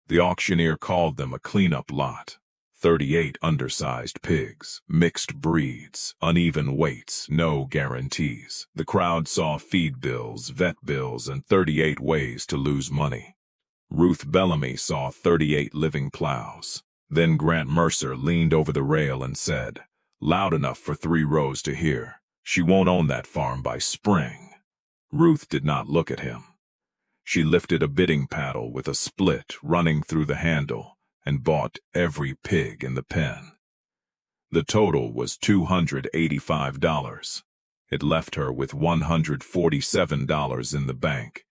The auctioneer called them a cleanup lot. 38 undersized pigs, mixed breeds, uneven weights, no guarantees. The crowd saw feed bills, vet bills, and 38 ways to lose money. Ruth Bellamy saw 38 living plows. Then Grant Mercer leaned over the rail and said, loud enough for 3 rows to hear, "She won't own that farm by spring." Ruth did not look at him. She lifted a bidding paddle with a split running through the handle and bought every pig in the pen. The total was $285. It left her with $147 in the bank,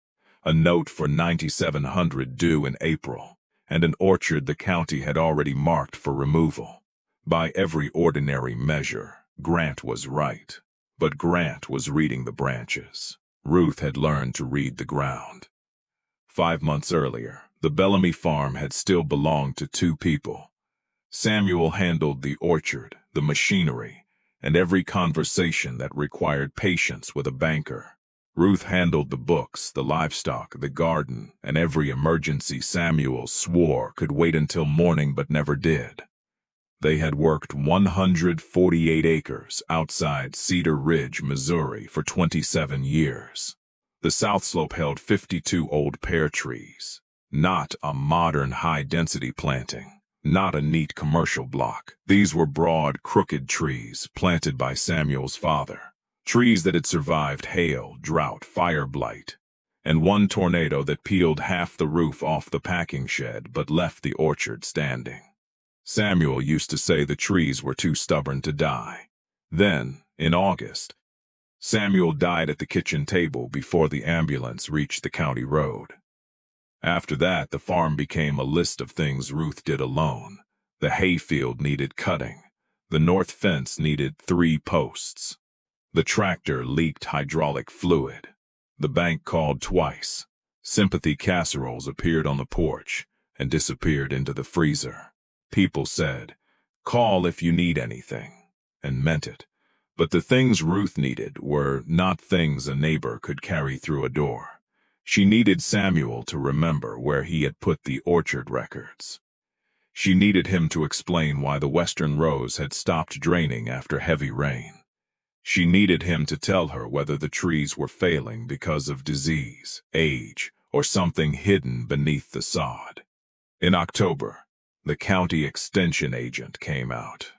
a note for $9,700 due in April, and an orchard the county had already marked for removal. By every ordinary measure, Grant was right. But Grant was reading the branches. Ruth had learned to read the ground. 5 months earlier, the Bellamy farm had still belonged to 2 people. Samuel handled the orchard, the machinery, and every conversation that required patience with a banker. Ruth handled the books, the livestock, the garden, and every emergency Samuel swore could wait until morning but never did. They had worked 148 acres outside Cedar Ridge, Missouri for 27 years. The South Slope held 52 old pear trees, not a modern high-density planting, not a neat commercial block. These were broad, crooked trees planted by Samuel's father. Trees that had survived hail, drought, fire blight, and one tornado that peeled half the roof off the packing shed but left the orchard standing. Samuel used to say the trees were too stubborn to die. Then, in August, Samuel died at the kitchen table before the ambulance reached the county road. After that, the farm became a list of things Ruth did alone. The hayfield needed cutting. The north fence needed 3 posts. The tractor leaked hydraulic fluid. The bank called twice. Sympathy casseroles appeared on the porch and disappeared into the freezer. People said, "Call if you need anything," and meant it. But the things Ruth needed were not things a neighbor could carry through a door. She needed Samuel to remember where he had put the orchard records. She needed him to explain why the western rows had stopped draining after heavy rain. She needed him to tell her whether the trees were failing because of disease, age, or something hidden beneath the sod. In October, the county extension agent came out.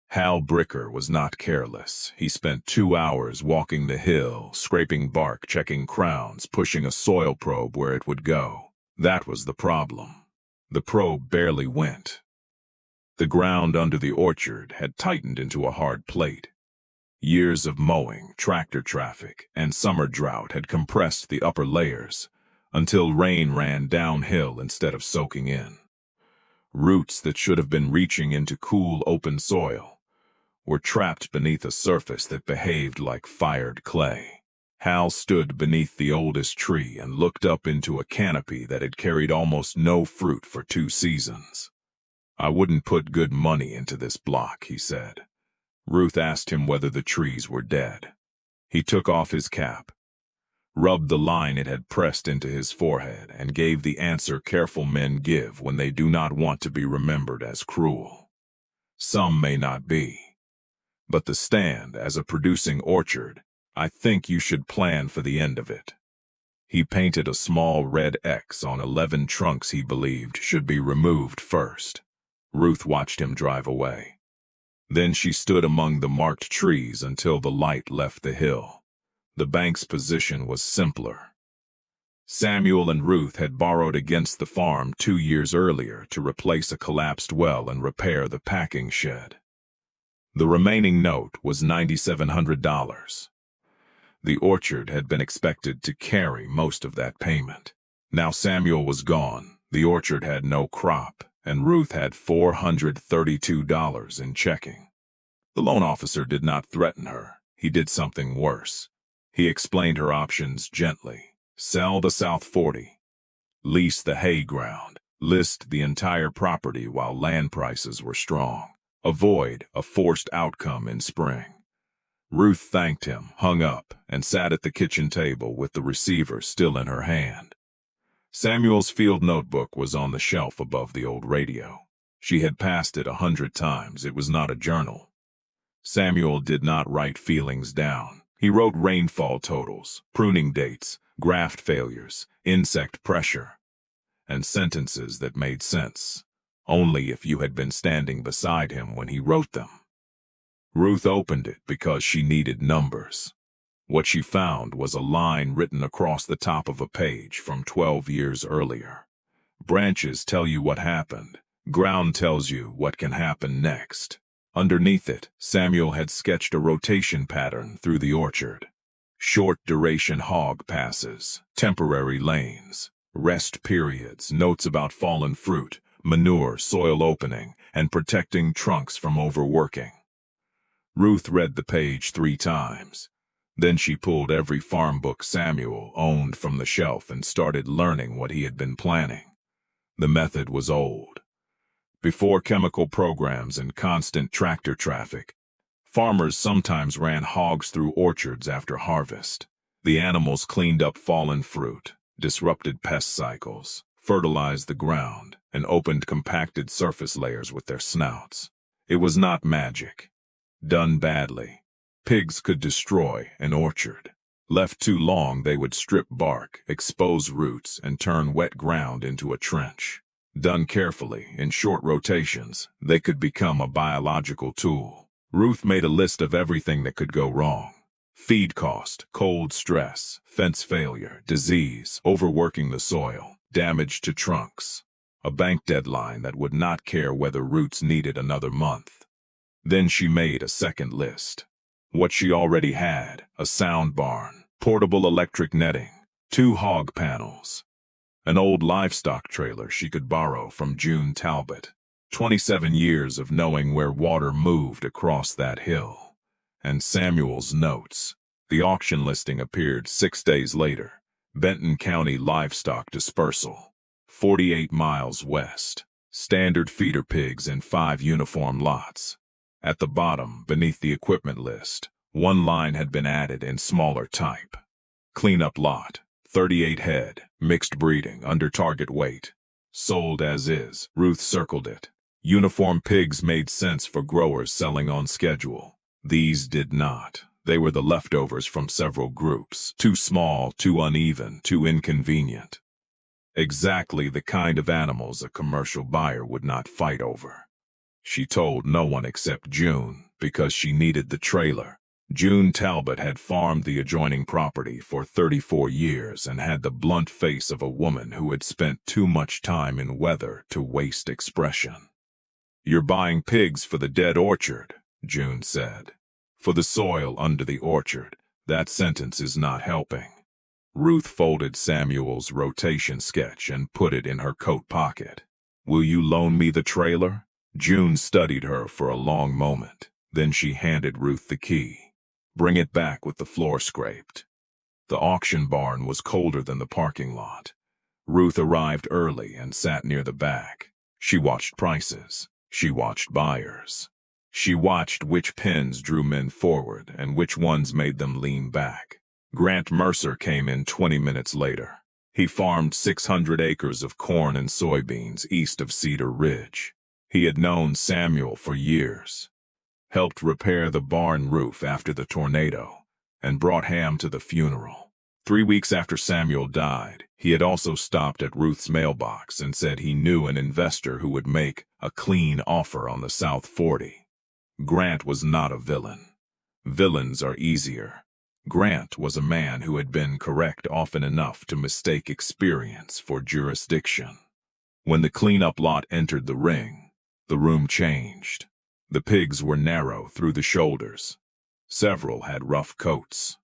Hal Bricker was not careless. He spent 2 hours walking the hill, scraping bark, checking crowns, pushing a soil probe where it would go. That was the problem. The probe barely went. The ground under the orchard had tightened into a hard plate. Years of mowing, tractor traffic, and summer drought had compressed the upper layers until rain ran downhill instead of soaking in. Roots that should have been reaching into cool, open soil were trapped beneath a surface that behaved like fired clay. Hal stood beneath the oldest tree and looked up into a canopy that had carried almost no fruit for 2 seasons. "I wouldn't put good money into this block," he said. Ruth asked him whether the trees were dead. He took off his cap, rubbed the line it had pressed into his forehead, and gave the answer careful men give when they do not want to be remembered as cruel. "Some may not be. But the stand, as a producing orchard, I think you should plan for the end of it." He painted a small red X on 11 trunks he believed should be removed first. Ruth watched him drive away. Then she stood among the marked trees until the light left the hill. The bank's position was simpler. Samuel and Ruth had borrowed against the farm 2 years earlier to replace a collapsed well and repair the packing shed. The remaining note was $9,700. The orchard had been expected to carry most of that payment. Now Samuel was gone, the orchard had no crop, and Ruth had $432 in checking. The loan officer did not threaten her. He did something worse. He explained her options gently. Sell the South 40. Lease the hay ground. List the entire property while land prices were strong. Avoid a forced outcome in spring. Ruth thanked him, hung up, and sat at the kitchen table with the receiver still in her hand. Samuel's field notebook was on the shelf above the old radio. She had passed it 100 times. It was not a journal. Samuel did not write feelings down. He wrote rainfall totals, pruning dates, graft failures, insect pressure, and sentences that made sense, only if you had been standing beside him when he wrote them. Ruth opened it because she needed numbers. What she found was a line written across the top of a page from 12 years earlier. Branches tell you what happened. Ground tells you what can happen next. Underneath it, Samuel had sketched a rotation pattern through the orchard. Short-duration hog passes, temporary lanes, rest periods, notes about fallen fruit, manure, soil opening, and protecting trunks from overworking. Ruth read the page 3 times. Then she pulled every farm book Samuel owned from the shelf and started learning what he had been planning. The method was old. Before chemical programs and constant tractor traffic, farmers sometimes ran hogs through orchards after harvest. The animals cleaned up fallen fruit, disrupted pest cycles, fertilized the ground, and opened compacted surface layers with their snouts. It was not magic. Done badly, pigs could destroy an orchard. Left too long, they would strip bark, expose roots, and turn wet ground into a trench. Done carefully, in short rotations, they could become a biological tool. Ruth made a list of everything that could go wrong. Feed cost, cold stress, fence failure, disease, overworking the soil, damage to trunks. A bank deadline that would not care whether roots needed another month. Then she made a second list. What she already had: a sound barn, portable electric netting, 2 hog panels, an old livestock trailer she could borrow from June Talbot, 27 years of knowing where water moved across that hill, and Samuel's notes. The auction listing appeared 6 days later. Benton County Livestock Dispersal, 48 miles west. Standard feeder pigs in 5 uniform lots. At the bottom, beneath the equipment list, one line had been added in smaller type. Cleanup lot, 38 head, mixed breeding, under target weight. Sold as is. Ruth circled it. Uniform pigs made sense for growers selling on schedule. These did not. They were the leftovers from several groups. Too small, too uneven, too inconvenient. Exactly the kind of animals a commercial buyer would not fight over. She told no one except June, because she needed the trailer. June Talbot had farmed the adjoining property for 34 years and had the blunt face of a woman who had spent too much time in weather to waste expression. "You're buying pigs for the dead orchard," June said. "For the soil under the orchard." That sentence is not helping. Ruth folded Samuel's rotation sketch and put it in her coat pocket. "Will you loan me the trailer?" June studied her for a long moment. Then she handed Ruth the key. "Bring it back with the floor scraped." The auction barn was colder than the parking lot. Ruth arrived early and sat near the back. She watched prices. She watched buyers. She watched which pins drew men forward and which ones made them lean back. Grant Mercer came in 20 minutes later. He farmed 600 acres of corn and soybeans east of Cedar Ridge. He had known Samuel for years, helped repair the barn roof after the tornado, and brought ham to the funeral. 3 weeks after Samuel died, he had also stopped at Ruth's mailbox and said he knew an investor who would make a clean offer on the South 40. Grant was not a villain. Villains are easier. Grant was a man who had been correct often enough to mistake experience for jurisdiction. When the cleanup lot entered the ring, the room changed. The pigs were narrow through the shoulders. Several had rough coats.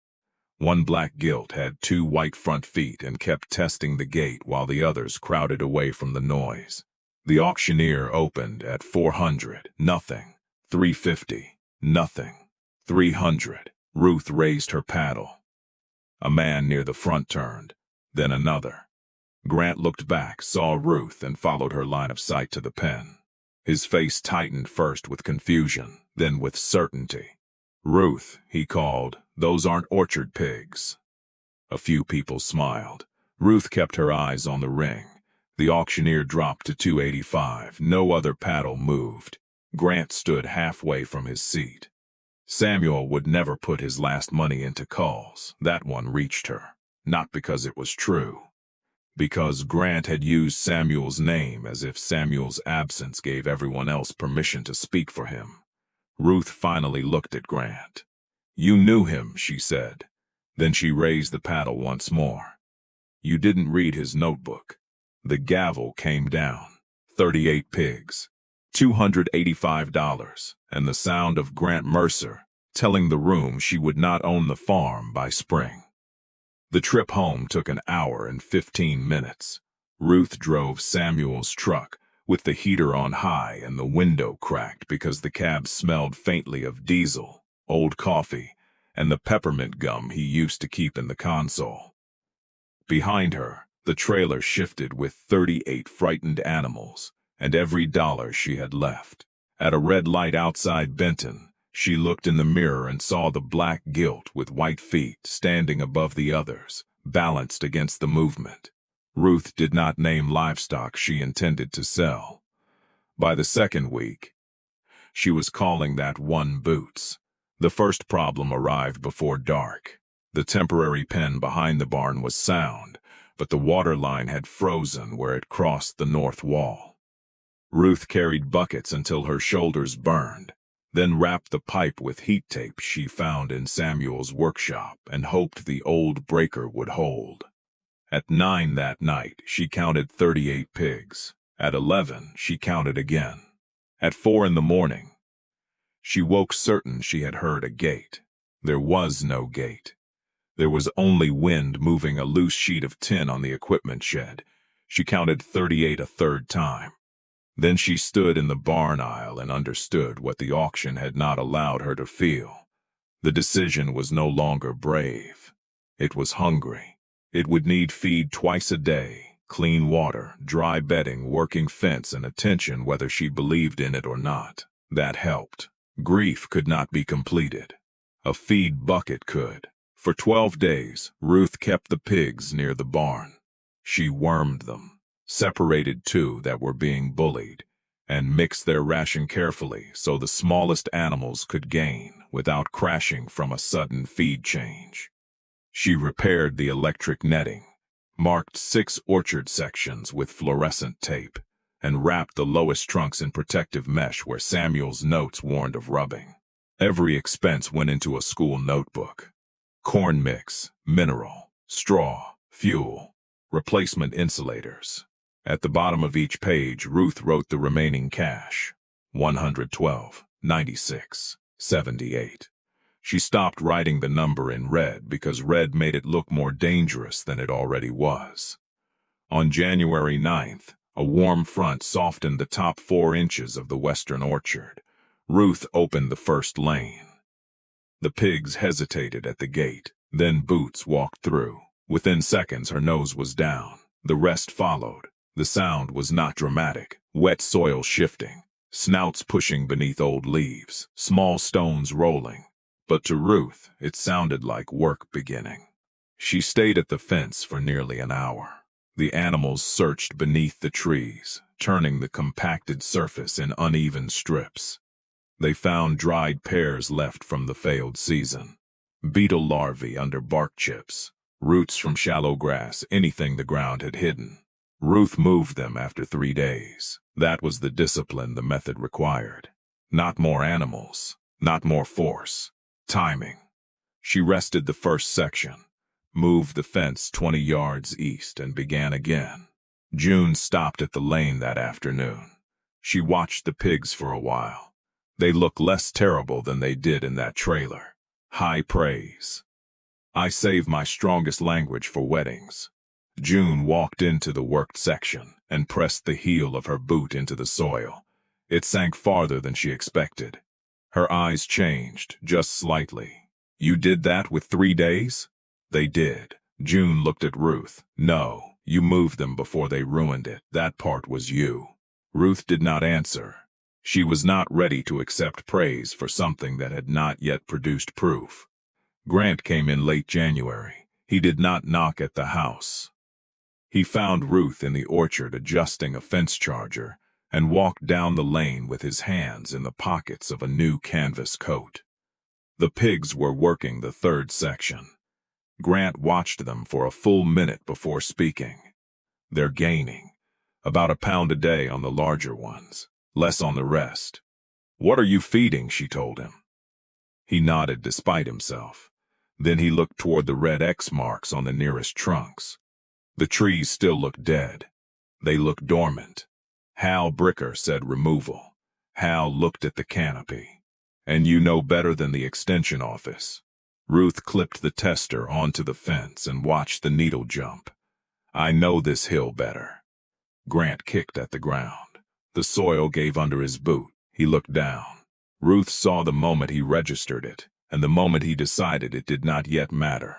One black gilt had 2 white front feet and kept testing the gate while the others crowded away from the noise. The auctioneer opened at 400, nothing. 350, nothing. 300. Ruth raised her paddle. A man near the front turned, then another. Grant looked back, saw Ruth, and followed her line of sight to the pen. His face tightened first with confusion, then with certainty. "Ruth," he called, "those aren't orchard pigs." A few people smiled. Ruth kept her eyes on the ring. The auctioneer dropped to $285. No other paddle moved. Grant stood halfway from his seat. Samuel would never put his last money into culls. That one reached her. Not because it was true. Because Grant had used Samuel's name as if Samuel's absence gave everyone else permission to speak for him. Ruth finally looked at Grant. "You knew him," she said. Then she raised the paddle once more. "You didn't read his notebook." The gavel came down. 38 pigs. $285, and the sound of Grant Mercer telling the room she would not own the farm by spring. The trip home took an hour and 15 minutes. Ruth drove Samuel's truck with the heater on high and the window cracked because the cab smelled faintly of diesel, old coffee, and the peppermint gum he used to keep in the console. Behind her, the trailer shifted with 38 frightened animals, and every dollar she had left. At a red light outside Benton, she looked in the mirror and saw the black gilt with white feet standing above the others, balanced against the movement. Ruth did not name livestock she intended to sell. By the second week, she was calling that one Boots. The first problem arrived before dark. The temporary pen behind the barn was sound, but the water line had frozen where it crossed the north wall. Ruth carried buckets until her shoulders burned, then wrapped the pipe with heat tape she found in Samuel's workshop and hoped the old breaker would hold. At 9 that night, she counted 38 pigs. At 11, she counted again. At 4 in the morning, she woke certain she had heard a gate. There was no gate. There was only wind moving a loose sheet of tin on the equipment shed. She counted 38 a third time. Then she stood in the barn aisle and understood what the auction had not allowed her to feel. The decision was no longer brave. It was hungry. It would need feed twice a day, clean water, dry bedding, working fence, and attention whether she believed in it or not. That helped. Grief could not be completed. A feed bucket could. For 12 days, Ruth kept the pigs near the barn. She wormed them, separated 2 that were being bullied, and mixed their ration carefully so the smallest animals could gain without crashing from a sudden feed change. She repaired the electric netting, marked 6 orchard sections with fluorescent tape, and wrapped the lowest trunks in protective mesh where Samuel's notes warned of rubbing. Every expense went into a school notebook. Corn mix, mineral, straw, fuel, replacement insulators. At the bottom of each page, Ruth wrote the remaining cash, $112, $96, $78. She stopped writing the number in red because red made it look more dangerous than it already was. On January 9th, a warm front softened the top 4 inches of the western orchard. Ruth opened the first lane. The pigs hesitated at the gate, then Boots walked through. Within seconds, her nose was down. The rest followed. The sound was not dramatic. Wet soil shifting, snouts pushing beneath old leaves, small stones rolling. But to Ruth, it sounded like work beginning. She stayed at the fence for nearly an hour. The animals searched beneath the trees, turning the compacted surface in uneven strips. They found dried pears left from the failed season, beetle larvae under bark chips, roots from shallow grass, anything the ground had hidden. Ruth moved them after 3 days. That was the discipline the method required. Not more animals, not more force. Timing. She rested the first section, moved the fence 20 yards east, and began again. June stopped at the lane that afternoon. She watched the pigs for a while. They looked less terrible than they did in that trailer. High praise. I save my strongest language for weddings. June walked into the worked section and pressed the heel of her boot into the soil. It sank farther than she expected. Her eyes changed, just slightly. You did that with 3 days? They did. June looked at Ruth. No, you moved them before they ruined it. That part was you. Ruth did not answer. She was not ready to accept praise for something that had not yet produced proof. Grant came in late January. He did not knock at the house. He found Ruth in the orchard adjusting a fence charger and walked down the lane with his hands in the pockets of a new canvas coat. The pigs were working the third section. Grant watched them for a full minute before speaking. They're gaining. About a pound a day on the larger ones, less on the rest. What are you feeding? She told him. He nodded despite himself. Then he looked toward the red X marks on the nearest trunks. The trees still looked dead. They looked dormant. Hal Bricker said removal. Hal looked at the canopy. And you know better than the extension office. Ruth clipped the tester onto the fence and watched the needle jump. I know this hill better. Grant kicked at the ground. The soil gave under his boot. He looked down. Ruth saw the moment he registered it, and the moment he decided it did not yet matter.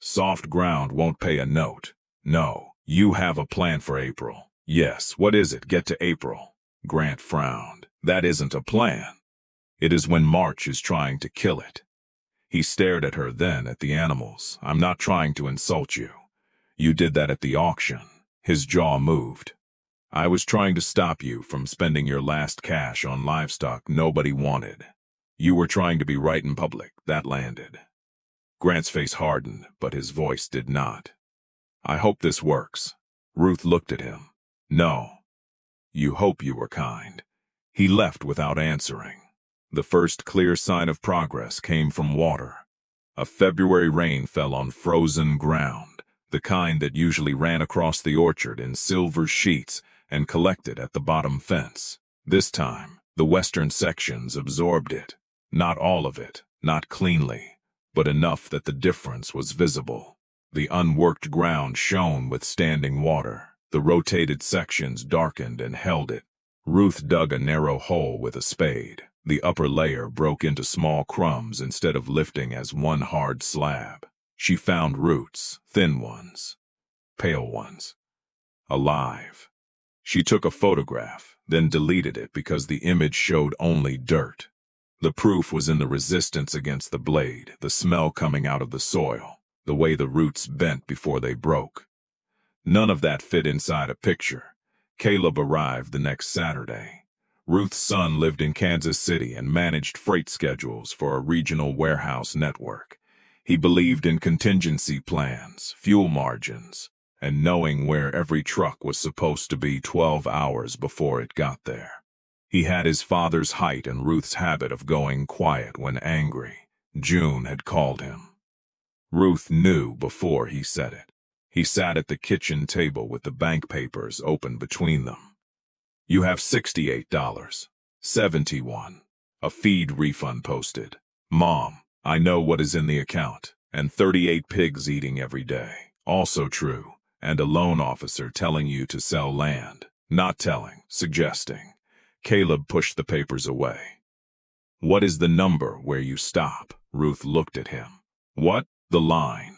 Soft ground won't pay a note. No, you have a plan for April. Yes, what is it? Get to April. Grant frowned. That isn't a plan. It is when March is trying to kill it. He stared at her, then at the animals. I'm not trying to insult you. You did that at the auction. His jaw moved. I was trying to stop you from spending your last cash on livestock nobody wanted. You were trying to be right in public. That landed. Grant's face hardened, but his voice did not. I hope this works. Ruth looked at him. No. You hope you were kind. He left without answering. The first clear sign of progress came from water. A February rain fell on frozen ground, the kind that usually ran across the orchard in silver sheets and collected at the bottom fence. This time, the western sections absorbed it. Not all of it, not cleanly, but enough that the difference was visible. The unworked ground shone with standing water. The rotated sections darkened and held it. Ruth dug a narrow hole with a spade. The upper layer broke into small crumbs instead of lifting as one hard slab. She found roots, thin ones, pale ones, alive. She took a photograph, then deleted it because the image showed only dirt. The proof was in the resistance against the blade, the smell coming out of the soil, the way the roots bent before they broke. None of that fit inside a picture. Caleb arrived the next Saturday. Ruth's son lived in Kansas City and managed freight schedules for a regional warehouse network. He believed in contingency plans, fuel margins, and knowing where every truck was supposed to be 12 hours before it got there. He had his father's height and Ruth's habit of going quiet when angry. June had called him. Ruth knew before he said it. He sat at the kitchen table with the bank papers open between them. You have $68. 71. A feed refund posted. Mom, I know what is in the account. And 38 pigs eating every day. Also true. And a loan officer telling you to sell land. Not telling, suggesting. Caleb pushed the papers away. What is the number where you stop? Ruth looked at him. What? The line.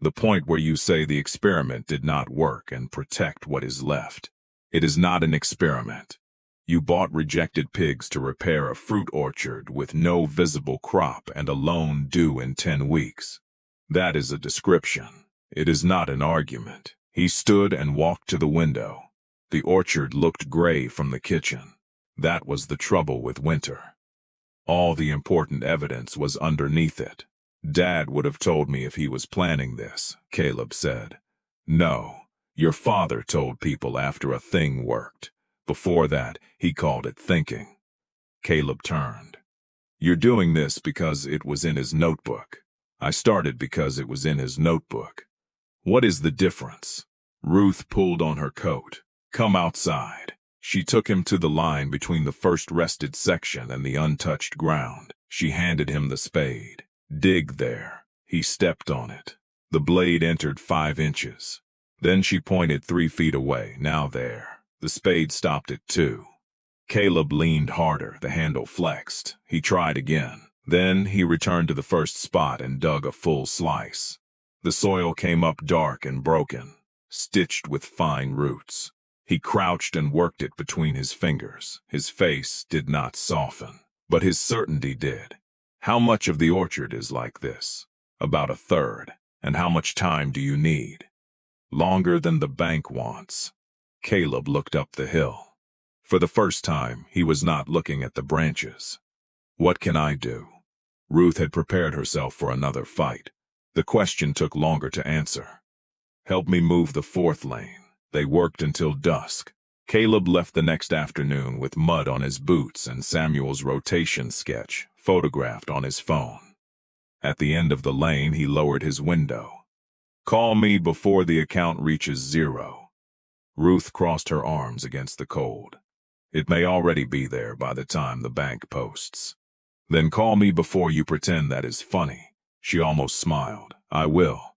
The point where you say the experiment did not work and protect what is left. It is not an experiment. You bought rejected pigs to repair a fruit orchard with no visible crop and a loan due in 10 weeks. That is a description. It is not an argument. He stood and walked to the window. The orchard looked gray from the kitchen. That was the trouble with winter. All the important evidence was underneath it. Dad would have told me if he was planning this, Caleb said. No, your father told people after a thing worked. Before that, he called it thinking. Caleb turned. You're doing this because it was in his notebook. I started because it was in his notebook. What is the difference? Ruth pulled on her coat. Come outside. She took him to the line between the first rested section and the untouched ground. She handed him the spade. Dig there. He stepped on it. The blade entered 5 inches. Then she pointed 3 feet away. Now there. The spade stopped at 2. Caleb leaned harder. The handle flexed. He tried again. Then he returned to the first spot and dug a full slice. The soil came up dark and broken, stitched with fine roots. He crouched and worked it between his fingers. His face did not soften, but his certainty did. How much of the orchard is like this? About a third. And how much time do you need? Longer than the bank wants. Caleb looked up the hill. For the first time, he was not looking at the branches. What can I do? Ruth had prepared herself for another fight. The question took longer to answer. Help me move the fourth lane. They worked until dusk. Caleb left the next afternoon with mud on his boots and Samuel's rotation sketch photographed on his phone. At the end of the lane, he lowered his window. Call me before the account reaches 0. Ruth crossed her arms against the cold. It may already be there by the time the bank posts. Then call me before you pretend that is funny. She almost smiled. I will.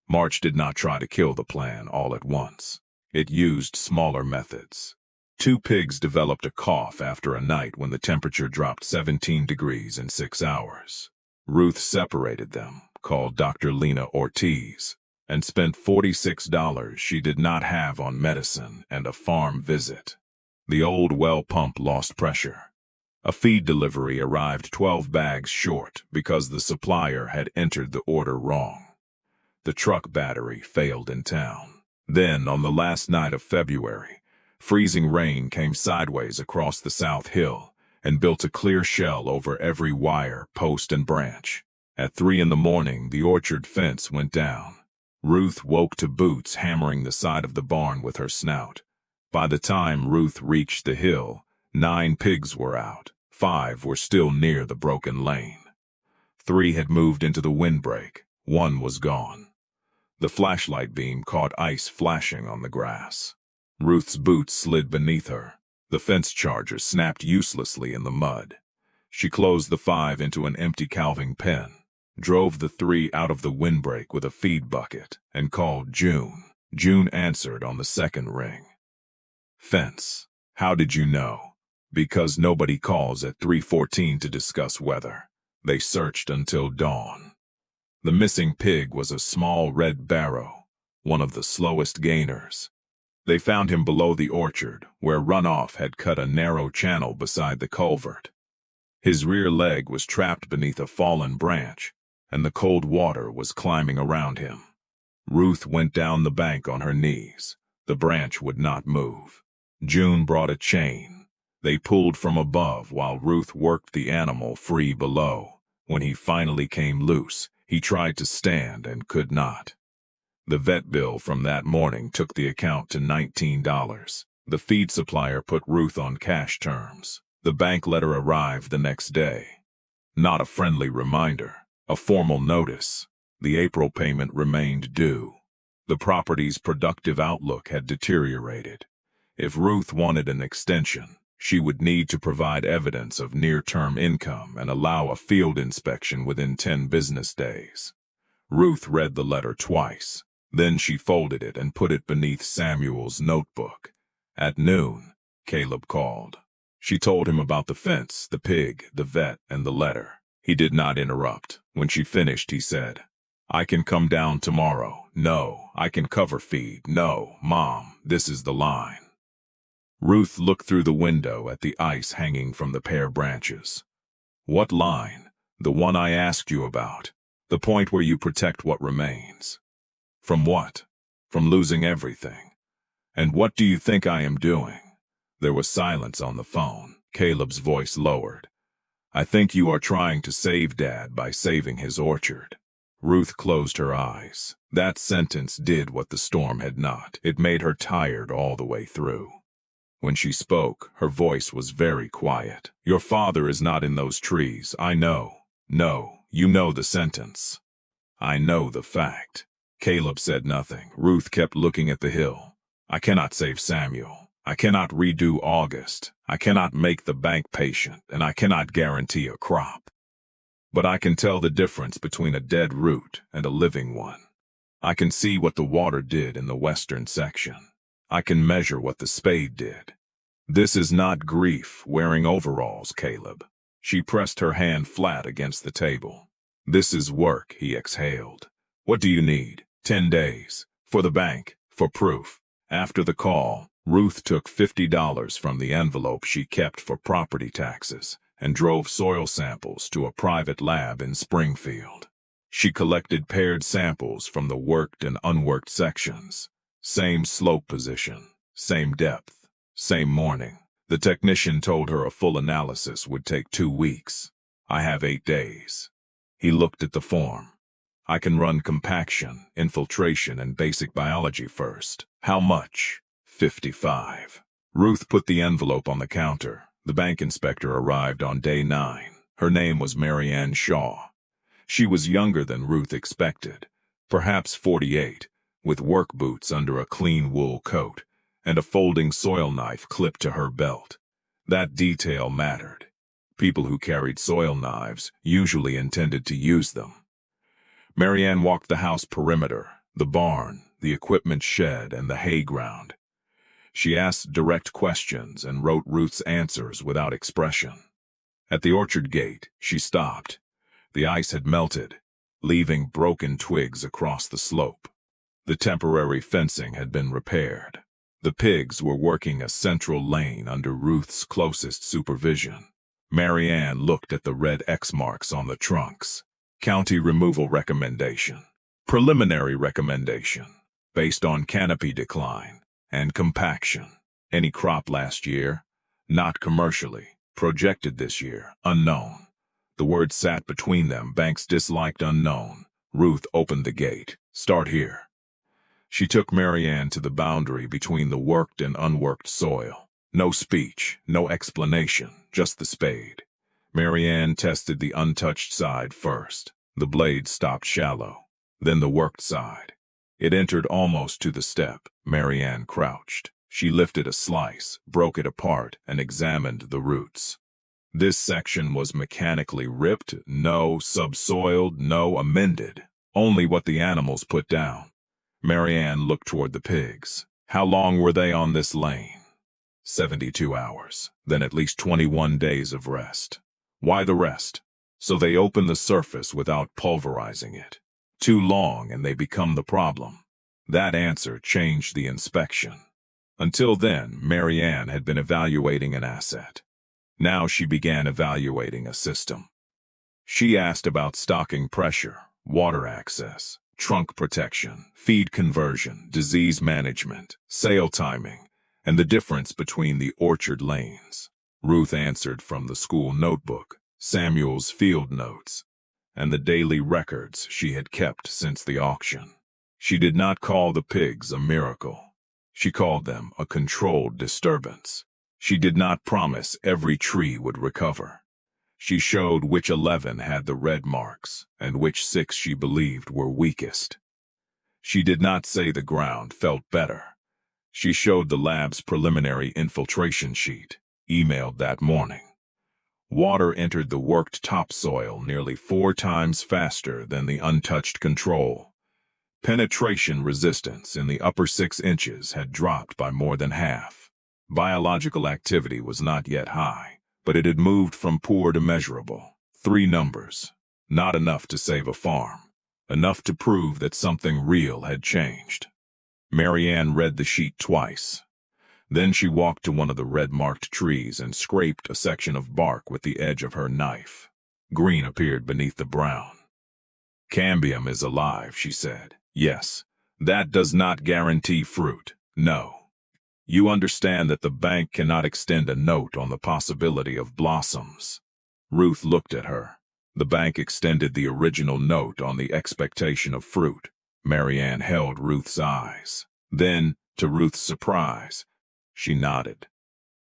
March did not try to kill the plan all at once. It used smaller methods. 2 pigs developed a cough after a night when the temperature dropped 17 degrees in 6 hours. Ruth separated them, called Dr. Lena Ortiz, and spent $46 she did not have on medicine and a farm visit. The old well pump lost pressure. A feed delivery arrived 12 bags short because the supplier had entered the order wrong. The truck battery failed in town. Then, on the last night of February, freezing rain came sideways across the South Hill and built a clear shell over every wire, post, and branch. At 3 in the morning, the orchard fence went down. Ruth woke to Boots hammering the side of the barn with her snout. By the time Ruth reached the hill, 9 pigs were out. 5 were still near the broken lane. 3 had moved into the windbreak. 1 was gone. The flashlight beam caught ice flashing on the grass. Ruth's boots slid beneath her. The fence charger snapped uselessly in the mud. She closed the 5 into an empty calving pen, drove the 3 out of the windbreak with a feed bucket, and called June. June answered on the second ring. Fence. How did you know? Because nobody calls at 3:14 to discuss weather. They searched until dawn. The missing pig was a small red barrow, one of the slowest gainers. They found him below the orchard, where runoff had cut a narrow channel beside the culvert. His rear leg was trapped beneath a fallen branch, and the cold water was climbing around him. Ruth went down the bank on her knees. The branch would not move. June brought a chain. They pulled from above while Ruth worked the animal free below. When he finally came loose, he tried to stand and could not. The vet bill from that morning took the account to $19. The feed supplier put Ruth on cash terms. The bank letter arrived the next day. Not a friendly reminder, a formal notice. The April payment remained due. The property's productive outlook had deteriorated. If Ruth wanted an extension, she would need to provide evidence of near-term income and allow a field inspection within 10 business days. Ruth read the letter twice. Then she folded it and put it beneath Samuel's notebook. At noon, Caleb called. She told him about the fence, the pig, the vet, and the letter. He did not interrupt. When she finished, he said, I can come down tomorrow. No. I can cover feed. No. Mom, this is the line. Ruth looked through the window at the ice hanging from the pear branches. What line? The one I asked you about. The point where you protect what remains. From what? From losing everything. And what do you think I am doing? There was silence on the phone. Caleb's voice lowered. I think you are trying to save Dad by saving his orchard. Ruth closed her eyes. That sentence did what the storm had not. It made her tired all the way through. When she spoke, her voice was very quiet. Your father is not in those trees, I know. No, you know the sentence. I know the fact. Caleb said nothing. Ruth kept looking at the hill. I cannot save Samuel. I cannot redo August. I cannot make the bank patient, and I cannot guarantee a crop. But I can tell the difference between a dead root and a living one. I can see what the water did in the western section. I can measure what the spade did. This is not grief wearing overalls, Caleb. She pressed her hand flat against the table. This is work, he exhaled. What do you need? 10 days. For the bank. For proof. After the call, Ruth took $50 from the envelope she kept for property taxes and drove soil samples to a private lab in Springfield. She collected paired samples from the worked and unworked sections. Same slope position, same depth, same morning. The technician told her a full analysis would take 2 weeks. I have 8 days. He looked at the form. I can run compaction, infiltration, and basic biology first. How much? 55. Ruth put the envelope on the counter. The bank inspector arrived on day 9. Her name was Mary Ann Shaw. She was younger than Ruth expected, perhaps 48, with work boots under a clean wool coat, and a folding soil knife clipped to her belt. That detail mattered. People who carried soil knives usually intended to use them. Mary Ann walked the house perimeter, the barn, the equipment shed, and the hay ground. She asked direct questions and wrote Ruth's answers without expression. At the orchard gate, she stopped. The ice had melted, leaving broken twigs across the slope. The temporary fencing had been repaired. The pigs were working a central lane under Ruth's closest supervision. Mary Ann looked at the red X marks on the trunks. County removal recommendation. Preliminary recommendation. Based on canopy decline and compaction. Any crop last year? Not commercially. Projected this year? Unknown. The word sat between them. Banks disliked unknown. Ruth opened the gate. Start here. She took Mary Ann to the boundary between the worked and unworked soil. No speech, no explanation, just the spade. Mary Ann tested the untouched side first. The blade stopped shallow. Then the worked side. It entered almost to the step. Mary Ann crouched. She lifted a slice, broke it apart, and examined the roots. This section was mechanically ripped, no subsoiled, no amended. Only what the animals put down. Mary Ann looked toward the pigs. How long were they on this lane? 72 hours, then at least 21 days of rest. Why the rest? So they open the surface without pulverizing it. Too long and they become the problem. That answer changed the inspection. Until then, Mary Ann had been evaluating an asset. Now she began evaluating a system. She asked about stocking pressure, water access, trunk protection, feed conversion, disease management, sale timing, and the difference between the orchard lanes. Ruth answered from the school notebook, Samuel's field notes, and the daily records she had kept since the auction. She did not call the pigs a miracle. She called them a controlled disturbance. She did not promise every tree would recover. She showed which 11 had the red marks and which 6 she believed were weakest. She did not say the ground felt better. She showed the lab's preliminary infiltration sheet, emailed that morning. Water entered the worked topsoil nearly 4 times faster than the untouched control. Penetration resistance in the upper 6 inches had dropped by more than half. Biological activity was not yet high, but it had moved from poor to measurable. 3 numbers. Not enough to save a farm. Enough to prove that something real had changed. Mary Ann read the sheet twice. Then she walked to one of the red-marked trees and scraped a section of bark with the edge of her knife. Green appeared beneath the brown. Cambium is alive, she said. Yes. That does not guarantee fruit. No. You understand that the bank cannot extend a note on the possibility of blossoms. Ruth looked at her. The bank extended the original note on the expectation of fruit. Mary Ann held Ruth's eyes. Then, to Ruth's surprise, she nodded.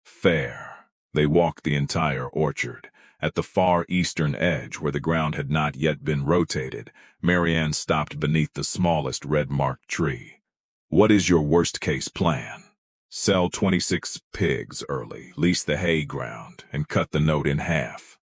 Fair. They walked the entire orchard. At the far eastern edge, where the ground had not yet been rotated, Mary Ann stopped beneath the smallest red-marked tree. What is your worst-case plan? Sell 26 pigs early, lease the hay ground, and cut the note in half.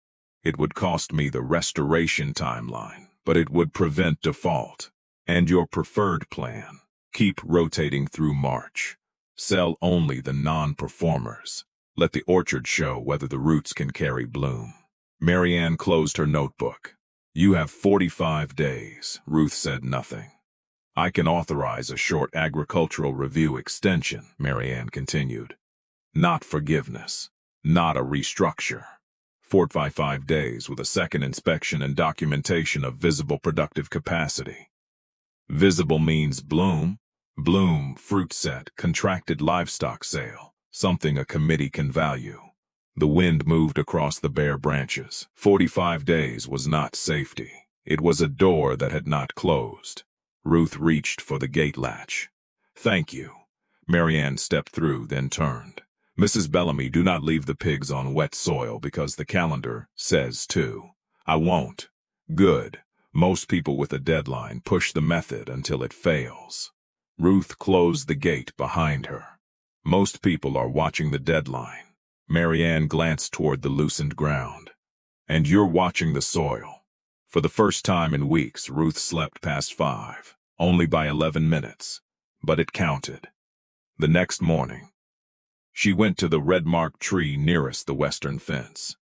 It would cost me the restoration timeline, but it would prevent default. And your preferred plan? Keep rotating through March. Sell only the non-performers. Let the orchard show whether the roots can carry bloom. Mary Ann closed her notebook. You have 45 days. Ruth said nothing. I can authorize a short agricultural review extension, Mary Ann continued. Not forgiveness. Not a restructure. 45 days with a second inspection and documentation of visible productive capacity. Visible means bloom. Bloom, fruit set, contracted livestock sale, something a committee can value. The wind moved across the bare branches. 45 days was not safety. It was a door that had not closed. Ruth reached for the gate latch. "Thank you." Marianne stepped through, then turned. "Mrs. Bellamy, do not leave the pigs on wet soil because the calendar says to." "I won't." "Good. Most people with a deadline push the method until it fails." Ruth closed the gate behind her. "Most people are watching the deadline." Marianne glanced toward the loosened ground. "And you're watching the soil." For the first time in weeks, Ruth slept past 5, only by 11 minutes. But it counted. The next morning, she went to the red-marked tree nearest the western fence.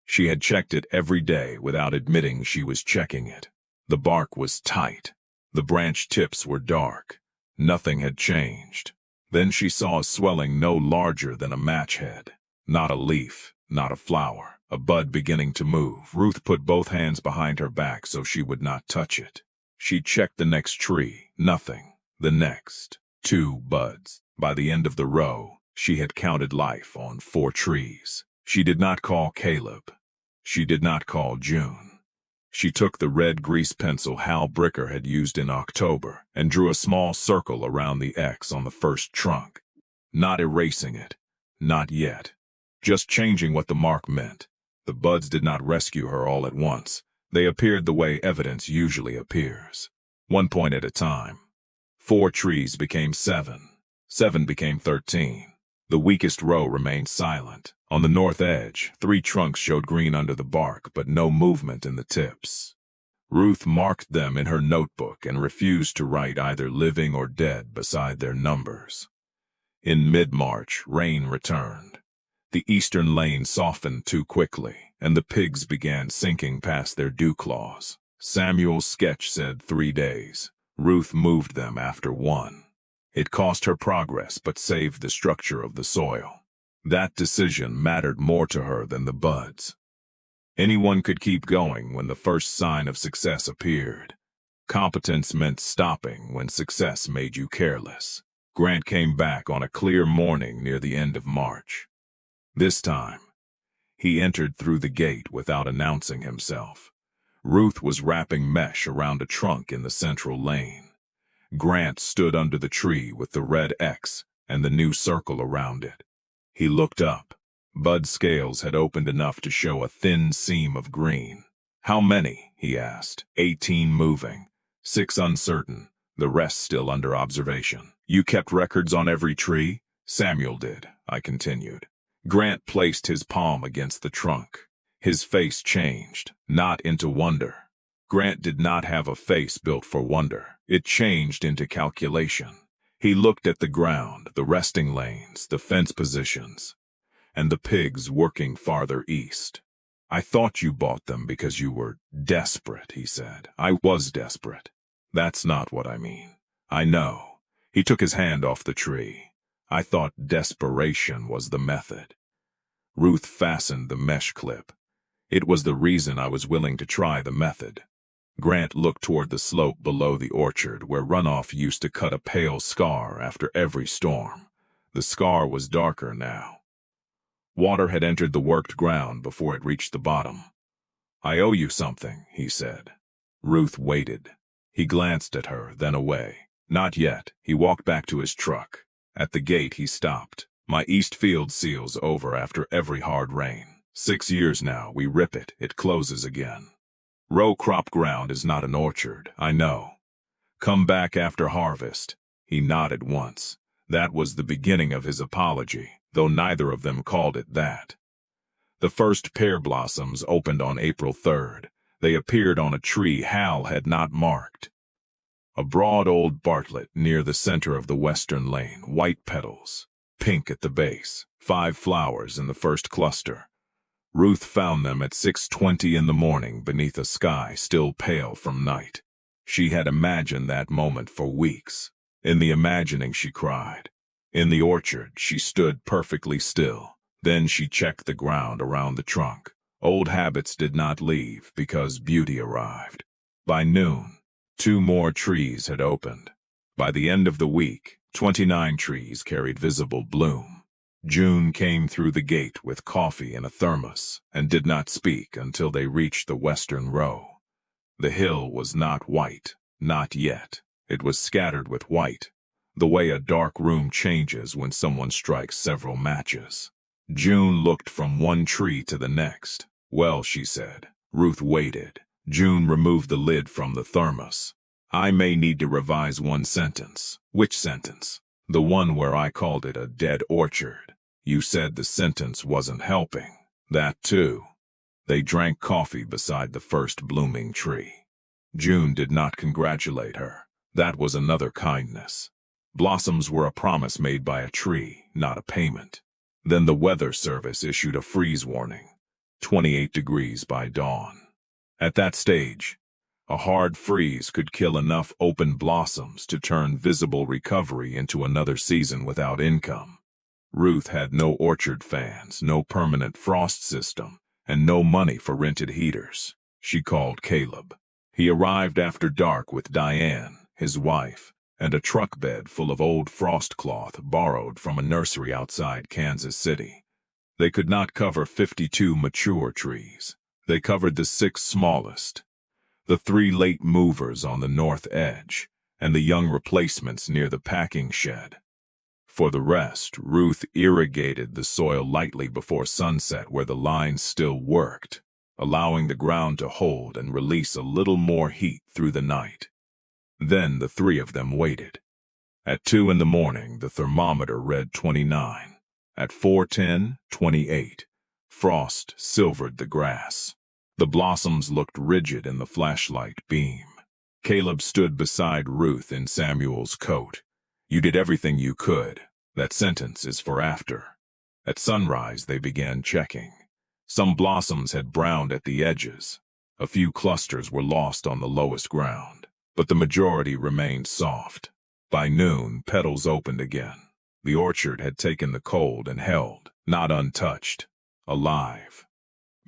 She had checked it every day without admitting she was checking it. The bark was tight. The branch tips were dark. Nothing had changed. Then she saw a swelling no larger than a match head. Not a leaf, not a flower, a bud beginning to move. Ruth put both hands behind her back so she would not touch it. She checked the next tree. Nothing. The next. 2 buds. By the end of the row, she had counted life on 4 trees. She did not call Caleb. She did not call June. She took the red grease pencil Hal Bricker had used in October and drew a small circle around the X on the first trunk. Not erasing it. Not yet. Just changing what the mark meant. The buds did not rescue her all at once. They appeared the way evidence usually appears. 1 point at a time. 4 trees became 7. 7 became 13. The weakest row remained silent. On the north edge, 3 trunks showed green under the bark, but no movement in the tips. Ruth marked them in her notebook and refused to write either living or dead beside their numbers. In mid-March, rain returned. The eastern lane softened too quickly, and the pigs began sinking past their dew claws. Samuel's sketch said 3 days. Ruth moved them after 1. It cost her progress but saved the structure of the soil. That decision mattered more to her than the buds. Anyone could keep going when the first sign of success appeared. Competence meant stopping when success made you careless. Grant came back on a clear morning near the end of March. This time, he entered through the gate without announcing himself. Ruth was wrapping mesh around a trunk in the central lane. Grant stood under the tree with the red X and the new circle around it. He looked up. Bud's scales had opened enough to show a thin seam of green. "How many?" he asked. 18 moving. 6 uncertain. The rest still under observation. "You kept records on every tree?" "Samuel did," I continued. Grant placed his palm against the trunk. His face changed, not into wonder. Grant did not have a face built for wonder. It changed into calculation. He looked at the ground, the resting lanes, the fence positions, and the pigs working farther east. "I thought you bought them because you were desperate," he said. "I was desperate." "That's not what I mean." "I know." He took his hand off the tree. "I thought desperation was the method." Ruth fastened the mesh clip. "It was the reason I was willing to try the method." Grant looked toward the slope below the orchard where runoff used to cut a pale scar after every storm. The scar was darker now. Water had entered the worked ground before it reached the bottom. "I owe you something," he said. Ruth waited. He glanced at her, then away. "Not yet." He walked back to his truck. At the gate he stopped. "My east field seal's over after every hard rain. 6 years now, we rip it, it closes again. Row crop ground is not an orchard, I know. Come back after harvest." He nodded once. That was the beginning of his apology, though neither of them called it that. The first pear blossoms opened on April 3rd. They appeared on a tree Hal had not marked. A broad old Bartlett near the center of the western lane, white petals, pink at the base, 5 flowers in the first cluster. Ruth found them at 6:20 in the morning beneath a sky still pale from night. She had imagined that moment for weeks. In the imagining she cried. In the orchard she stood perfectly still. Then she checked the ground around the trunk. Old habits did not leave because beauty arrived. By noon, 2 more trees had opened. By the end of the week, 29 trees carried visible bloom. June came through the gate with coffee in a thermos and did not speak until they reached the western row. The hill was not white, not yet. It was scattered with white, the way a dark room changes when someone strikes several matches. June looked from one tree to the next. Well, she said. Ruth waited. June removed the lid from the thermos. I may need to revise one sentence. Which sentence? The one where I called it a dead orchard. You said the sentence wasn't helping. That too. They drank coffee beside the first blooming tree. June did not congratulate her. That was another kindness. Blossoms were a promise made by a tree, not a payment. Then the weather service issued a freeze warning. 28 degrees by dawn. At that stage, a hard freeze could kill enough open blossoms to turn visible recovery into another season without income. Ruth had no orchard fans, no permanent frost system, and no money for rented heaters. She called Caleb. He arrived after dark with Diane, his wife, and a truck bed full of old frost cloth borrowed from a nursery outside Kansas City. They could not cover 52 mature trees. They covered the 6 smallest, the 3 late movers on the north edge, and the young replacements near the packing shed. For the rest, Ruth irrigated the soil lightly before sunset where the lines still worked, allowing the ground to hold and release a little more heat through the night. Then the 3 of them waited. At 2 in the morning, the thermometer read 29. At 4:10, 28. Frost silvered the grass. The blossoms looked rigid in the flashlight beam. Caleb stood beside Ruth in Samuel's coat. You did everything you could. That sentence is for after. At sunrise, they began checking. Some blossoms had browned at the edges. A few clusters were lost on the lowest ground, but the majority remained soft. By noon, petals opened again. The orchard had taken the cold and held, not untouched, alive.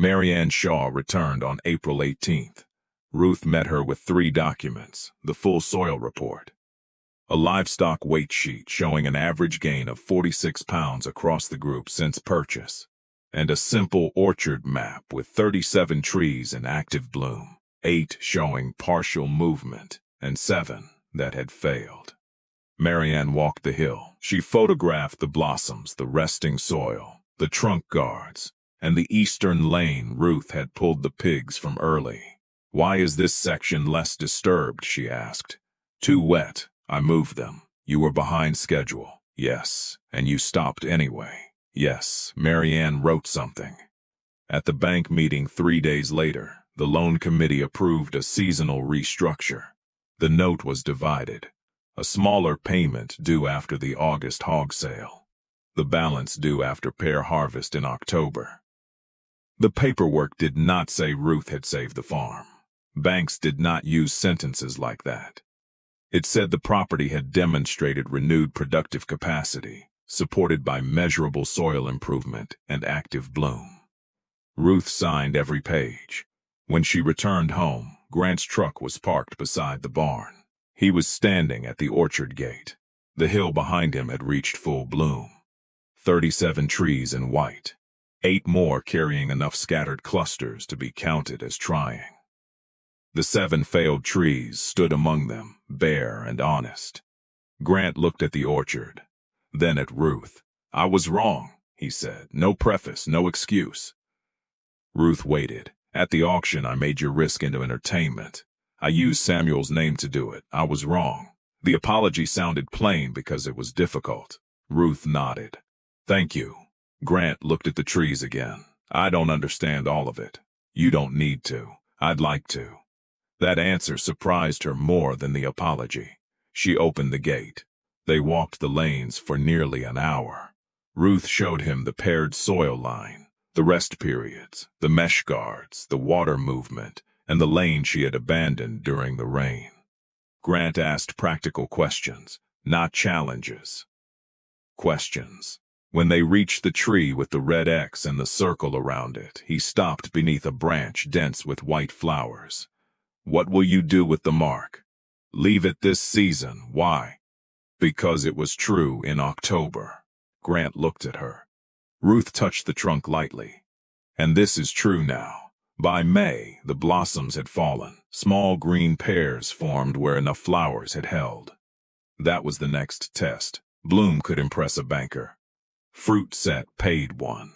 Mary Ann Shaw returned on April 18th. Ruth met her with 3 documents: the full soil report, a livestock weight sheet showing an average gain of 46 pounds across the group since purchase, and a simple orchard map with 37 trees in active bloom, 8 showing partial movement, and 7 that had failed. Mary Ann walked the hill. She photographed the blossoms, the resting soil, the trunk guards, and the eastern lane Ruth had pulled the pigs from early. Why is this section less disturbed, she asked. Too wet. I moved them. You were behind schedule. Yes. And you stopped anyway. Yes. Mary Ann wrote something. At the bank meeting 3 days later, the loan committee approved a seasonal restructure. The note was divided. A smaller payment due after the August hog sale. The balance due after pear harvest in October. The paperwork did not say Ruth had saved the farm. Banks did not use sentences like that. It said the property had demonstrated renewed productive capacity, supported by measurable soil improvement and active bloom. Ruth signed every page. When she returned home, Grant's truck was parked beside the barn. He was standing at the orchard gate. The hill behind him had reached full bloom. 37 trees in white. 8 more carrying enough scattered clusters to be counted as trying. The 7 failed trees stood among them, bare and honest. Grant looked at the orchard, then at Ruth. I was wrong, he said. No preface, no excuse. Ruth waited. At the auction, I made your risk into entertainment. I used Samuel's name to do it. I was wrong. The apology sounded plain because it was difficult. Ruth nodded. Thank you. Grant looked at the trees again. I don't understand all of it. You don't need to. I'd like to. That answer surprised her more than the apology. She opened the gate. They walked the lanes for nearly an hour. Ruth showed him the paired soil line, the rest periods, the mesh guards, the water movement, and the lane she had abandoned during the rain. Grant asked practical questions, not challenges. Questions. When they reached the tree with the red X and the circle around it, he stopped beneath a branch dense with white flowers. What will you do with the mark? Leave it this season. Why? Because it was true in October. Grant looked at her. Ruth touched the trunk lightly. And this is true now. By May, the blossoms had fallen. Small green pears formed where enough flowers had held. That was the next test. Bloom could impress a banker. Fruit set paid one.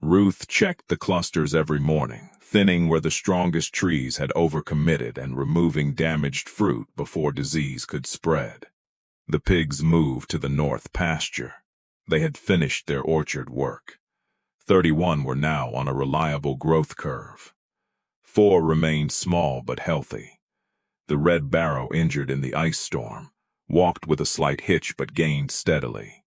Ruth checked the clusters every morning, thinning where the strongest trees had overcommitted and removing damaged fruit before disease could spread. The pigs moved to the north pasture. They had finished their orchard work. 31 were now on a reliable growth curve. 4 remained small but healthy. The red barrow, injured in the ice storm, walked with a slight hitch but gained steadily.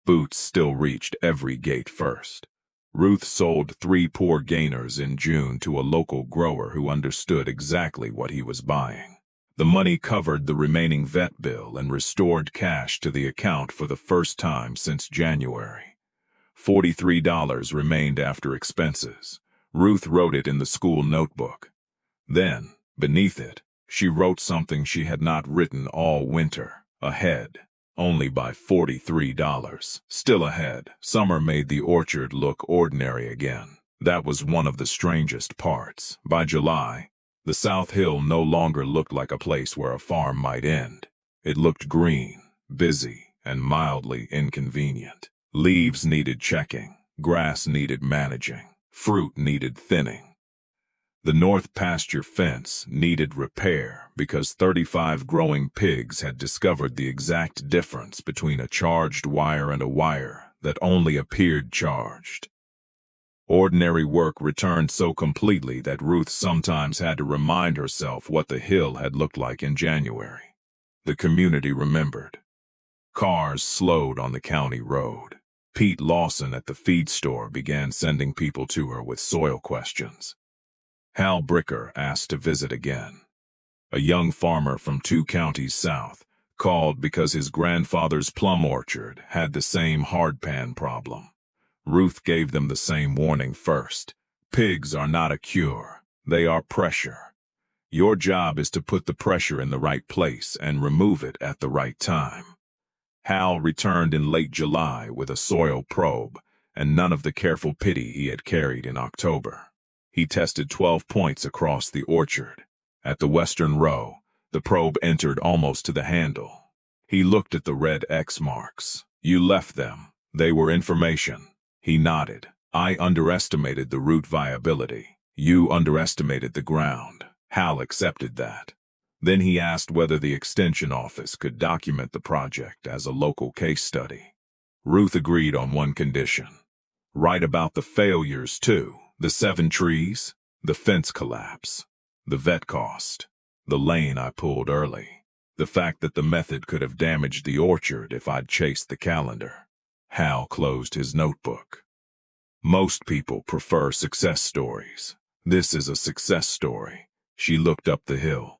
Boots still reached every gate first. Ruth sold 3 poor gainers in June to a local grower who understood exactly what he was buying. The money covered the remaining vet bill and restored cash to the account for the first time since January. $43 remained after expenses. Ruth wrote it in the school notebook. Then, beneath it, she wrote something she had not written all winter. Ahead. Only by $43. Still ahead. Summer made the orchard look ordinary again. That was one of the strangest parts. By July, the South Hill no longer looked like a place where a farm might end. It looked green, busy, and mildly inconvenient. Leaves needed checking, grass needed managing, fruit needed thinning. The north pasture fence needed repair because 35 growing pigs had discovered the exact difference between a charged wire and a wire that only appeared charged. Ordinary work returned so completely that Ruth sometimes had to remind herself what the hill had looked like in January. The community remembered. Cars slowed on the county road. Pete Lawson at the feed store began sending people to her with soil questions. Hal Bricker asked to visit again. A young farmer from 2 counties south called because his grandfather's plum orchard had the same hardpan problem. Ruth gave them the same warning first. Pigs are not a cure. They are pressure. Your job is to put the pressure in the right place and remove it at the right time. Hal returned in late July with a soil probe and none of the careful pity he had carried in October. He tested 12 points across the orchard. At the western row, the probe entered almost to the handle. He looked at the red X marks. You left them. They were information. He nodded. I underestimated the root viability. You underestimated the ground. Hal accepted that. Then he asked whether the extension office could document the project as a local case study. Ruth agreed on one condition. Write about the failures, too. The 7 trees, the fence collapse, the vet cost, the lane I pulled early, the fact that the method could have damaged the orchard if I'd chased the calendar. Hal closed his notebook. Most people prefer success stories. This is a success story. She looked up the hill.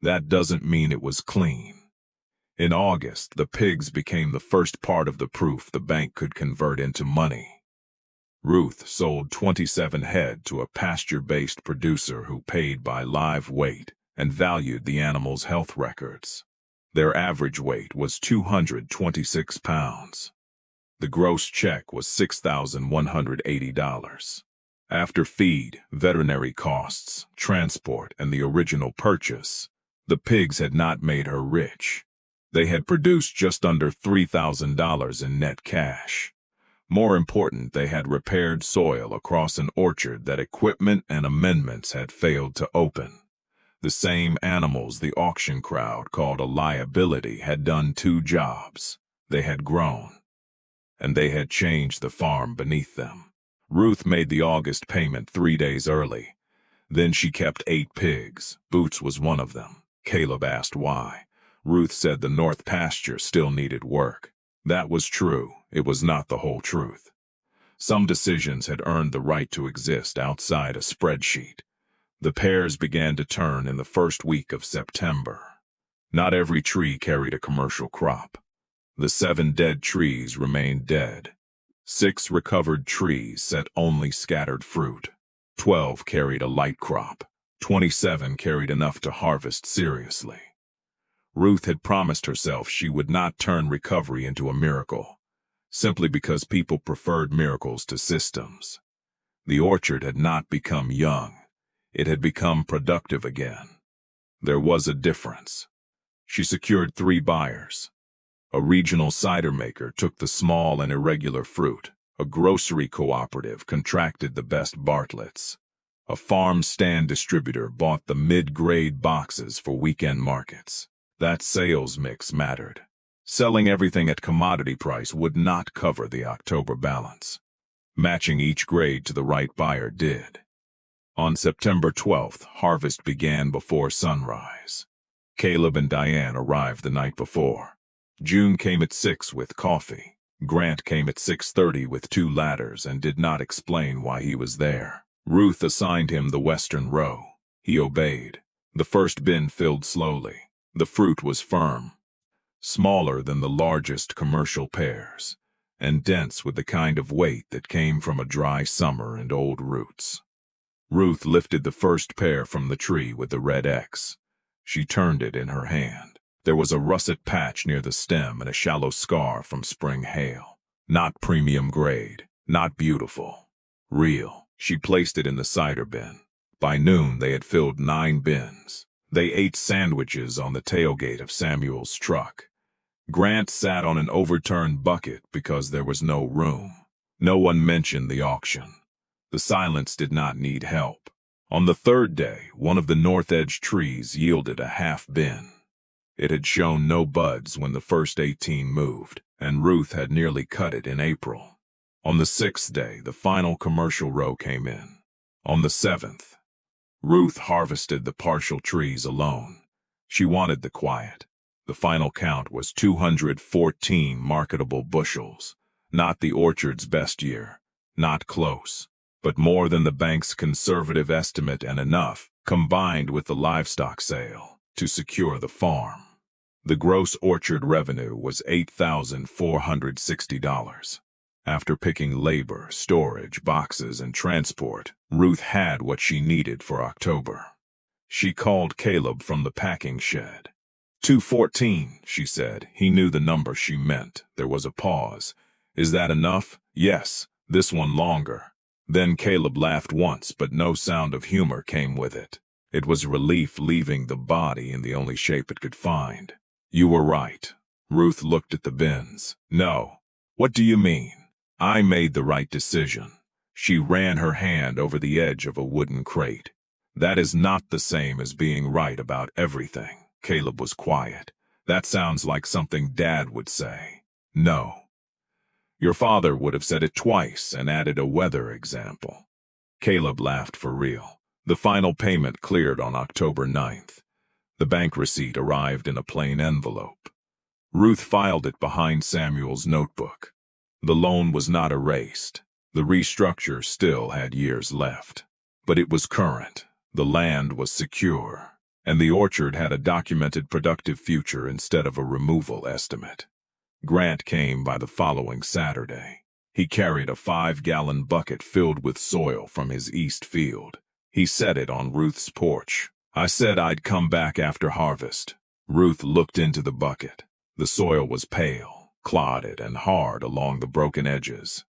That doesn't mean it was clean. In August, the pigs became the first part of the proof the bank could convert into money. Ruth sold 27 head to a pasture-based producer who paid by live weight and valued the animals' health records. Their average weight was 226 pounds. The gross check was $6,180. After feed, veterinary costs, transport, and the original purchase, the pigs had not made her rich. They had produced just under $3,000 in net cash. More important, they had repaired soil across an orchard that equipment and amendments had failed to open. The same animals the auction crowd called a liability had done 2 jobs. They had grown, and they had changed the farm beneath them. Ruth made the August payment 3 days early. Then she kept 8 pigs. Boots was one of them. Caleb asked why. Ruth said the north pasture still needed work. That was true. It was not the whole truth. Some decisions had earned the right to exist outside a spreadsheet. The pears began to turn in the first week of September. Not every tree carried a commercial crop. The 7 dead trees remained dead. 6 recovered trees set only scattered fruit. 12 carried a light crop. 27 carried enough to harvest seriously. Ruth had promised herself she would not turn recovery into a miracle, simply because people preferred miracles to systems. The orchard had not become young. It had become productive again. There was a difference. She secured 3 buyers. A regional cider maker took the small and irregular fruit. A grocery cooperative contracted the best Bartlett's. A farm stand distributor bought the mid-grade boxes for weekend markets. That sales mix mattered. Selling everything at commodity price would not cover the October balance. Matching each grade to the right buyer did. On September 12th, harvest began before sunrise. Caleb and Diane arrived the night before. June came at 6 with coffee. Grant came at 6:30 with 2 ladders and did not explain why he was there. Ruth assigned him the western row. He obeyed. The first bin filled slowly. The fruit was firm, smaller than the largest commercial pears, and dense with the kind of weight that came from a dry summer and old roots. Ruth lifted the first pear from the tree with the red X. She turned it in her hand. There was a russet patch near the stem and a shallow scar from spring hail. Not premium grade, not beautiful. Real. She placed it in the cider bin. By noon they had filled 9 bins. They ate sandwiches on the tailgate of Samuel's truck. Grant sat on an overturned bucket because there was no room. No one mentioned the auction. The silence did not need help. On the 3rd day, one of the north edge trees yielded a half bin. It had shown no buds when the first 18 moved, and Ruth had nearly cut it in April. On the 6th day, the final commercial row came in. On the 7th, Ruth harvested the partial trees alone. She wanted the quiet. The final count was 214 marketable bushels. Not the orchard's best year. Not close. But more than the bank's conservative estimate and enough, combined with the livestock sale, to secure the farm. The gross orchard revenue was $8,460. After picking labor, storage, boxes, and transport, Ruth had what she needed for October. She called Caleb from the packing shed. 214, she said. He knew the number she meant. There was a pause. Is that enough? Yes, this one longer. Then Caleb laughed once, but no sound of humor came with it. It was relief leaving the body in the only shape it could find. You were right. Ruth looked at the bins. No. What do you mean? I made the right decision. She ran her hand over the edge of a wooden crate. That is not the same as being right about everything. Caleb was quiet. That sounds like something Dad would say. No. Your father would have said it twice and added a weather example. Caleb laughed for real. The final payment cleared on October 9th. The bank receipt arrived in a plain envelope. Ruth filed it behind Samuel's notebook. The loan was not erased. The restructure still had years left. But it was current. The land was secure. And the orchard had a documented productive future instead of a removal estimate. Grant came by the following Saturday. He carried a 5-gallon bucket filled with soil from his east field. He set it on Ruth's porch. I said I'd come back after harvest. Ruth looked into the bucket. The soil was pale, clotted, and hard along the broken edges.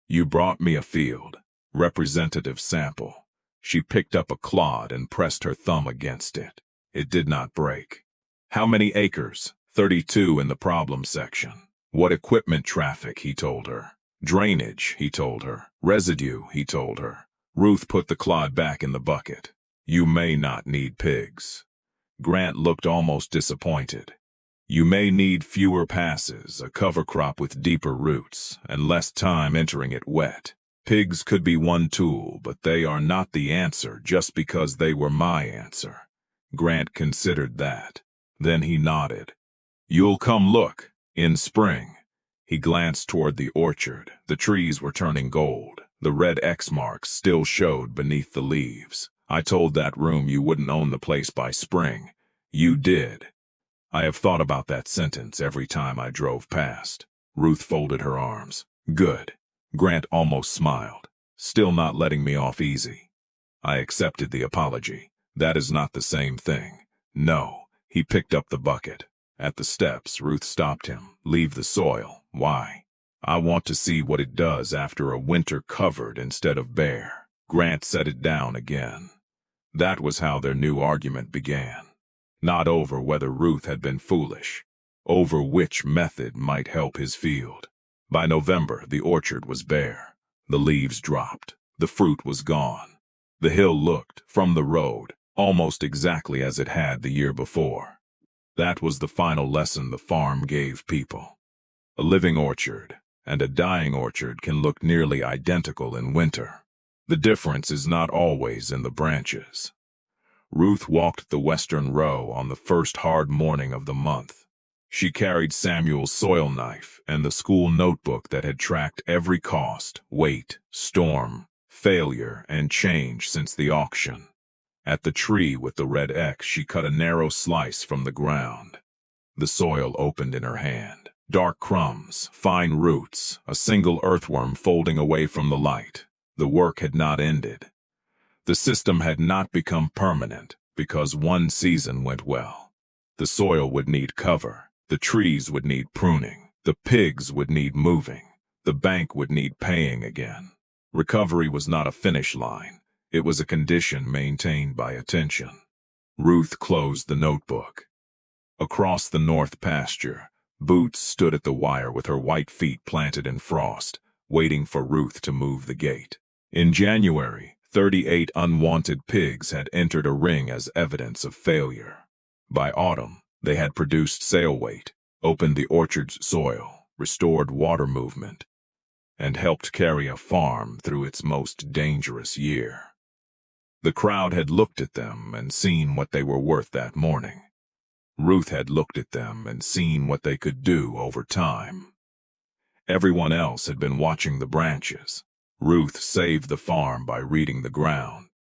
You brought me a field. Representative sample. She picked up a clod and pressed her thumb against it. It did not break. How many acres? 32 in the problem section. What equipment traffic, he told her. Drainage, he told her. Residue, he told her. Ruth put the clod back in the bucket. You may not need pigs. Grant looked almost disappointed. You may need fewer passes, a cover crop with deeper roots, and less time entering it wet. Pigs could be one tool, but they are not the answer just because they were my answer. Grant considered that. Then he nodded. You'll come look, in spring. He glanced toward the orchard. The trees were turning gold. The red X marks still showed beneath the leaves. I told that room you wouldn't own the place by spring. You did. I have thought about that sentence every time I drove past. Ruth folded her arms. Good. Grant almost smiled, still not letting me off easy. I accepted the apology. That is not the same thing. No, He picked up the bucket. At the steps, Ruth stopped him. "Leave the soil." "Why?" "I want to see what it does after a winter covered instead of bare." Grant set it down again. That was how their new argument began. Not over whether Ruth had been foolish, over which method might help his field. By November, the orchard was bare. The leaves dropped. The fruit was gone. The hill looked, from the road, almost exactly as it had the year before. That was the final lesson the farm gave people. A living orchard and a dying orchard can look nearly identical in winter. The difference is not always in the branches. Ruth walked the western row on the first hard morning of the month. She carried Samuel's soil knife and the school notebook that had tracked every cost, weight, storm, failure, and change since the auction. At the tree with the red X, she cut a narrow slice from the ground. The soil opened in her hand. Dark crumbs, fine roots, a single earthworm folding away from the light. The work had not ended. The system had not become permanent because one season went well. The soil would need cover. The trees would need pruning. The pigs would need moving. The bank would need paying again. Recovery was not a finish line. It was a condition maintained by attention. Ruth closed the notebook. Across the north pasture, Boots stood at the wire with her white feet planted in frost, waiting for Ruth to move the gate. In January, 38 unwanted pigs had entered a ring as evidence of failure. By autumn, they had produced sale weight, opened the orchard's soil, restored water movement, and helped carry a farm through its most dangerous year. The crowd had looked at them and seen what they were worth that morning. Ruth had looked at them and seen what they could do over time. Everyone else had been watching the branches. Ruth saved the farm by reading the ground.